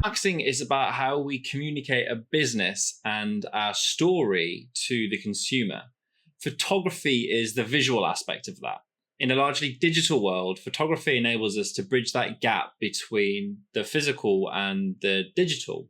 Marketing is about how we communicate a business and our story to the consumer. Photography is the visual aspect of that. In a largely digital world, photography enables us to bridge that gap between the physical and the digital.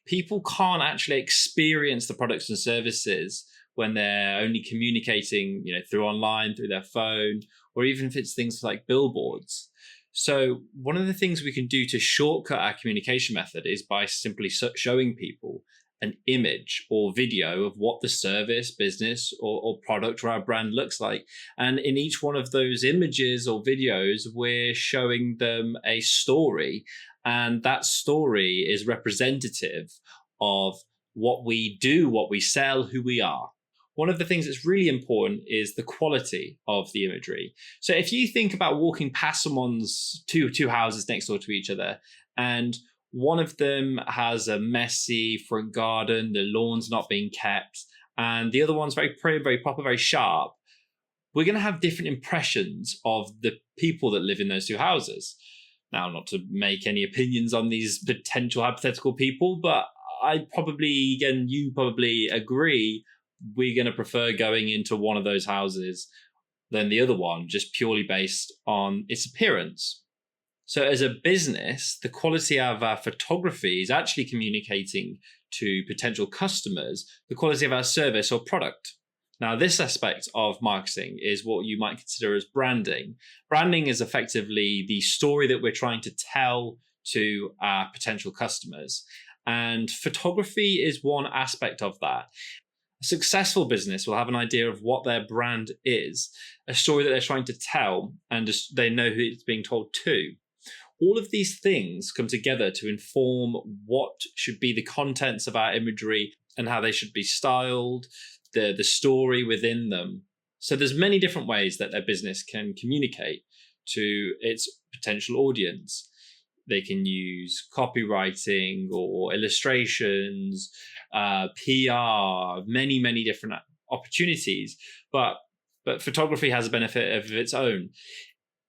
People can't actually experience the products and services when they're only communicating, through online, through their phone, or even if it's things like billboards. So one of the things we can do to shortcut our communication method is by simply showing people an image or video of what the service, business, or product or our brand looks like. And in each one of those images or videos, we're showing them a story. And that story is representative of what we do, what we sell, who we are. One of the things that's really important is the quality of the imagery. So if you think about walking past someone's two houses next door to each other, and one of them has a messy front garden, the lawn's not being kept, and the other one's very pretty, very proper, very sharp, we're going to have different impressions of the people that live in those two houses. Now, not to make any opinions on these potential hypothetical people, but I probably, again, you probably agree, we're going to prefer going into one of those houses than the other one, just purely based on its appearance. So as a business, the quality of our photography is actually communicating to potential customers the quality of our service or product. Now, this aspect of marketing is what you might consider as branding. Branding is effectively the story that we're trying to tell to our potential customers. And photography is one aspect of that. A successful business will have an idea of what their brand is, a story that they're trying to tell, and they know who it's being told to. All of these things come together to inform what should be the contents of our imagery and how they should be styled, the story within them. So there's many different ways that their business can communicate to its potential audience. They can use copywriting or illustrations, PR, many different opportunities. But photography has a benefit of its own.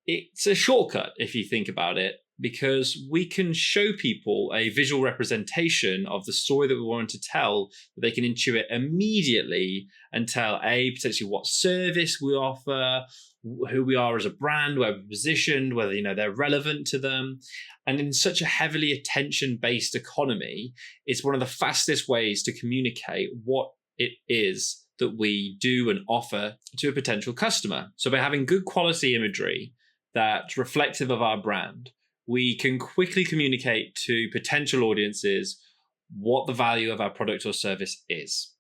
It's a shortcut if you think about it, because we can show people a visual representation of the story that we want to tell that they can intuit immediately and tell potentially what service we offer, who we are as a brand, where we're positioned, whether they're relevant to them. And in such a heavily attention-based economy, it's one of the fastest ways to communicate what it is that we do and offer to a potential customer. So by having good quality imagery that's reflective of our brand, we can quickly communicate to potential audiences what the value of our product or service is.